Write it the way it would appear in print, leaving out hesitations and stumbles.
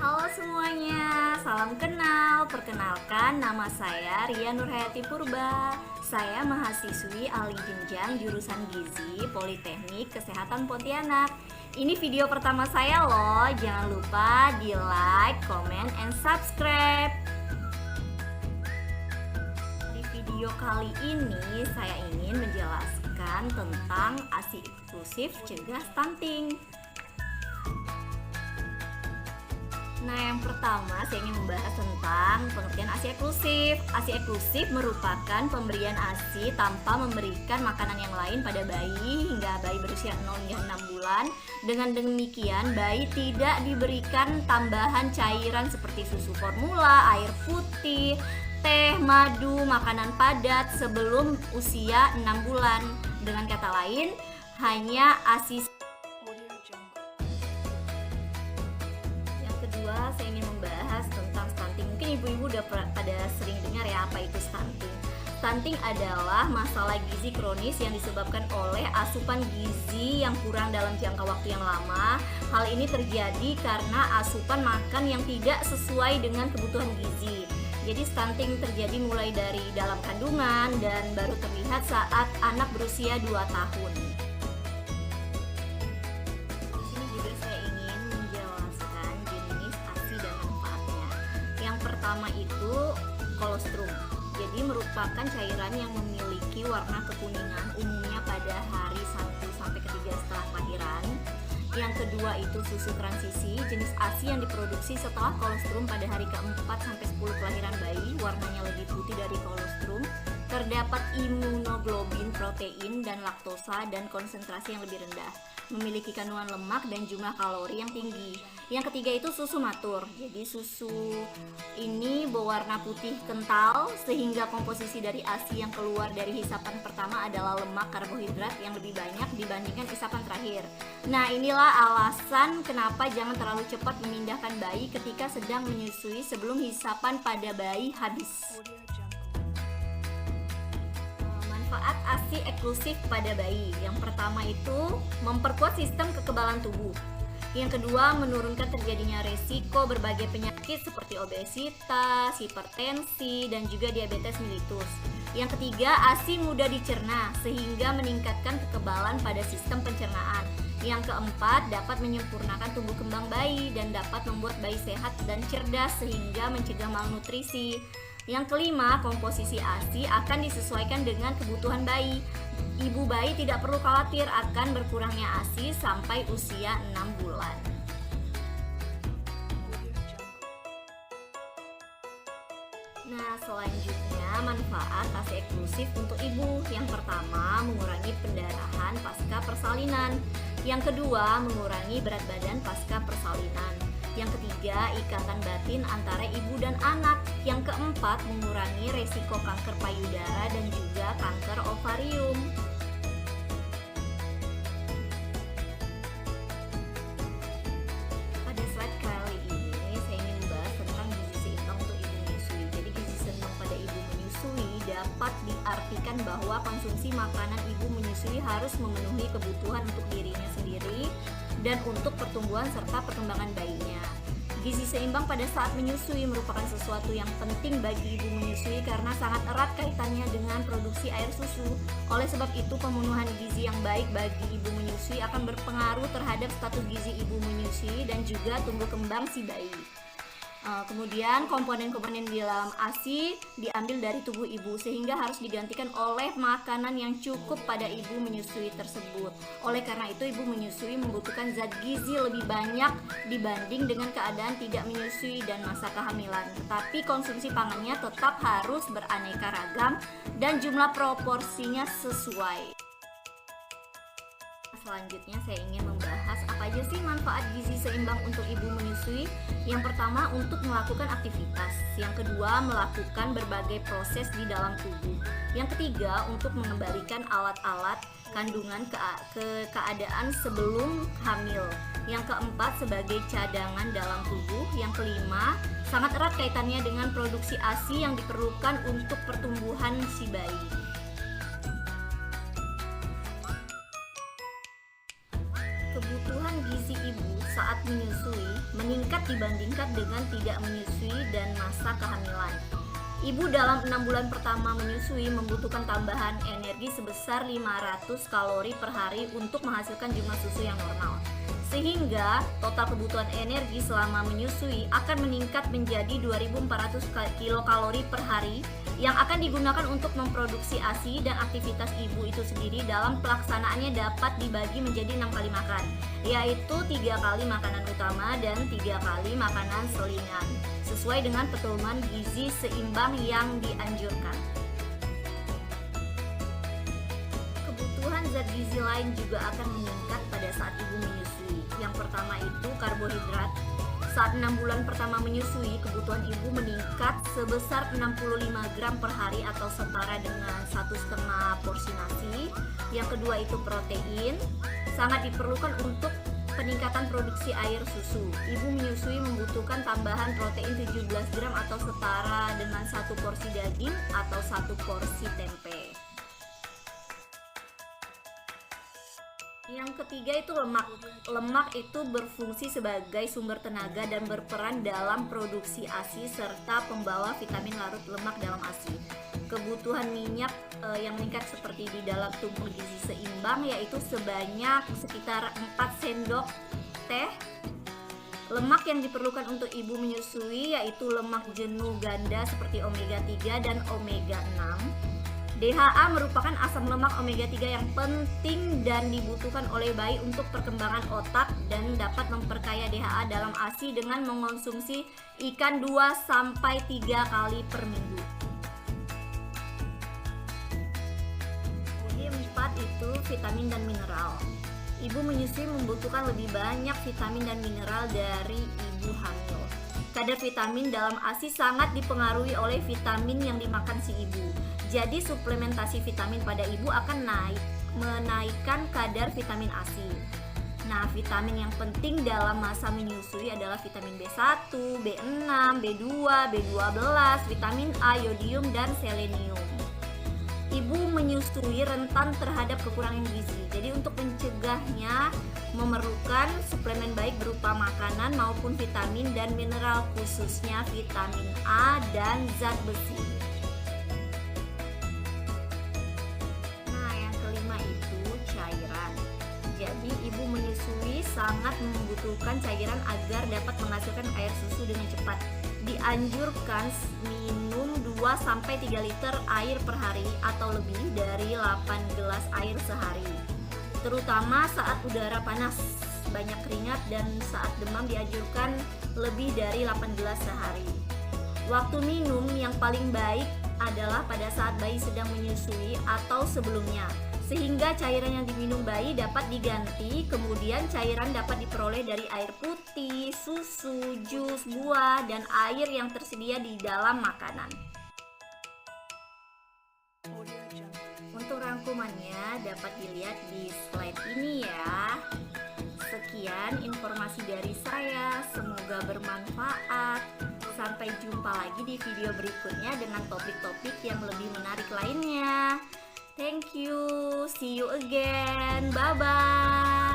Halo semuanya, salam kenal. Perkenalkan, nama saya Ria Nurhayati Purba. Saya mahasiswi ahli jenjang jurusan Gizi Politeknik Kesehatan Pontianak. Ini video pertama saya loh. Jangan lupa di like, comment, and subscribe. Di video kali ini saya ingin menjelaskan tentang ASI eksklusif cegah stunting. Nah, yang pertama saya ingin membahas tentang pengertian ASI eksklusif. ASI eksklusif merupakan pemberian ASI tanpa memberikan makanan yang lain pada bayi hingga bayi berusia 0 hingga 6 bulan. Dengan demikian, bayi tidak diberikan tambahan cairan seperti susu formula, air putih, teh, madu, makanan padat sebelum usia 6 bulan. Dengan kata lain, hanya ASI. Kedua, saya ingin membahas tentang stunting. Mungkin ibu-ibu udah pada sering dengar ya apa itu stunting. Stunting adalah masalah gizi kronis yang disebabkan oleh asupan gizi yang kurang dalam jangka waktu yang lama. Hal ini terjadi karena asupan makan yang tidak sesuai dengan kebutuhan gizi. Jadi stunting terjadi mulai dari dalam kandungan dan baru terlihat saat anak berusia 2 tahun. Pertama itu kolostrum. Jadi merupakan cairan yang memiliki warna kekuningan umumnya pada hari 1 sampai ke 3 setelah kelahiran. Yang kedua itu susu transisi, jenis ASI yang diproduksi setelah kolostrum pada hari ke-4 sampai 10 kelahiran bayi, warnanya lebih putih dari kolostrum. Terdapat imunoglobin, protein, dan laktosa dan konsentrasi yang lebih rendah. Memiliki kandungan lemak dan jumlah kalori yang tinggi. Yang ketiga itu susu matur. Jadi susu ini berwarna putih kental sehingga komposisi dari ASI yang keluar dari hisapan pertama adalah lemak karbohidrat yang lebih banyak dibandingkan hisapan terakhir. Nah, inilah alasan kenapa jangan terlalu cepat memindahkan bayi ketika sedang menyusui sebelum hisapan pada bayi habis. Manfaat ASI eksklusif pada bayi. Yang pertama itu memperkuat sistem kekebalan tubuh. Yang kedua, menurunkan terjadinya resiko berbagai penyakit seperti obesitas, hipertensi, dan juga diabetes mellitus. Yang ketiga, ASI mudah dicerna sehingga meningkatkan kekebalan pada sistem pencernaan. Yang keempat, dapat menyempurnakan tumbuh kembang bayi dan dapat membuat bayi sehat dan cerdas sehingga mencegah malnutrisi. Yang kelima, komposisi ASI akan disesuaikan dengan kebutuhan bayi. Ibu bayi tidak perlu khawatir akan berkurangnya ASI sampai usia 6 bulan. Nah, selanjutnya manfaat ASI eksklusif untuk ibu. Yang pertama, mengurangi pendarahan pasca persalinan. Yang kedua, mengurangi berat badan pasca persalinan. Yang ketiga, ikatan batin antara ibu dan anak. Yang keempat, mengurangi resiko kanker payudara dan juga kanker ovarium. Pada slide kali ini saya ingin membahas tentang gizi seimbang untuk ibu menyusui. Jadi gizi seimbang pada ibu menyusui dapat diartikan bahwa konsumsi makanan ibu menyusui harus memenuhi kebutuhan untuk dirinya sendiri dan untuk pertumbuhan serta perkembangan bayinya. Gizi seimbang pada saat menyusui merupakan sesuatu yang penting bagi ibu menyusui karena sangat erat kaitannya dengan produksi air susu. Oleh sebab itu, pemenuhan gizi yang baik bagi ibu menyusui akan berpengaruh terhadap status gizi ibu menyusui dan juga tumbuh kembang si bayi. Kemudian komponen-komponen di dalam ASI diambil dari tubuh ibu sehingga harus digantikan oleh makanan yang cukup pada ibu menyusui tersebut. Oleh karena itu ibu menyusui membutuhkan zat gizi lebih banyak dibanding dengan keadaan tidak menyusui dan masa kehamilan. Tetapi konsumsi pangannya tetap harus beraneka ragam dan jumlah proporsinya sesuai. Selanjutnya saya ingin membahas apa aja sih manfaat gizi seimbang untuk ibu menyusui. Yang pertama, untuk melakukan aktivitas. Yang kedua, melakukan berbagai proses di dalam tubuh. Yang ketiga, untuk mengembalikan alat-alat kandungan ke keadaan sebelum hamil. Yang keempat, sebagai cadangan dalam tubuh. Yang kelima, sangat erat kaitannya dengan produksi ASI yang diperlukan untuk pertumbuhan si bayi. Kebutuhan gizi ibu saat menyusui meningkat dibandingkan dengan tidak menyusui dan masa kehamilan. Ibu dalam 6 bulan pertama menyusui membutuhkan tambahan energi sebesar 500 kalori per hari untuk menghasilkan jumlah susu yang normal. Sehingga total kebutuhan energi selama menyusui akan meningkat menjadi 2.400 kilokalori per hari yang akan digunakan untuk memproduksi ASI, dan aktivitas ibu itu sendiri dalam pelaksanaannya dapat dibagi menjadi 6 kali makan, yaitu 3 kali makanan utama dan 3 kali makanan selingan, sesuai dengan pedoman gizi seimbang yang dianjurkan. Kebutuhan zat gizi lain juga akan meningkat pada saat ibu menyusui. Yang pertama itu karbohidrat. Saat 6 bulan pertama menyusui, kebutuhan ibu meningkat sebesar 65 gram per hari atau setara dengan 1,5 porsi nasi. Yang kedua itu protein, sangat diperlukan untuk peningkatan produksi air susu. Ibu menyusui membutuhkan tambahan protein 17 gram atau setara dengan 1 porsi daging atau 1 porsi tempe. Yang ketiga itu lemak. Lemak itu berfungsi sebagai sumber tenaga dan berperan dalam produksi ASI serta pembawa vitamin larut lemak dalam ASI. Kebutuhan minyak yang meningkat seperti di dalam tumpeng gizi seimbang yaitu sebanyak sekitar 4 sendok teh. Lemak yang diperlukan untuk ibu menyusui yaitu lemak jenuh ganda seperti omega 3 dan omega 6. DHA merupakan asam lemak omega 3 yang penting dan dibutuhkan oleh bayi untuk perkembangan otak dan dapat memperkaya DHA dalam ASI dengan mengonsumsi ikan 2-3 kali per minggu. Kemudian 4 itu vitamin dan mineral. Ibu menyusui membutuhkan lebih banyak vitamin dan mineral dari ibu hamil. Kadar vitamin dalam ASI sangat dipengaruhi oleh vitamin yang dimakan si ibu. Jadi suplementasi vitamin pada ibu akan menaikkan kadar vitamin ASI. Nah, vitamin yang penting dalam masa menyusui adalah vitamin B1, B6, B2, B12, vitamin A, yodium, dan selenium. Ibu menyusui rentan terhadap kekurangan gizi. Jadi untuk mencegahnya memerlukan suplemen baik berupa makanan maupun vitamin dan mineral, khususnya vitamin A dan zat besi. Nah, yang kelima itu cairan. Jadi ibu menyusui sangat membutuhkan cairan agar dapat menghasilkan air susu dengan cepat. Dianjurkan minum 2-3 liter air per hari atau lebih dari 8 gelas air sehari. Terutama saat udara panas, banyak keringat, dan saat demam dianjurkan lebih dari 8 gelas sehari. Waktu minum yang paling baik adalah pada saat bayi sedang menyusui atau sebelumnya, sehingga cairan yang diminum bayi dapat diganti. Kemudian cairan dapat diperoleh dari air putih, susu, jus, buah, dan air yang tersedia di dalam makanan. Untuk rangkumannya dapat dilihat di slide ini ya. Sekian informasi dari saya, semoga bermanfaat. Sampai jumpa lagi di video berikutnya dengan topik-topik yang lebih menarik lainnya. Thank you, see you again, bye bye.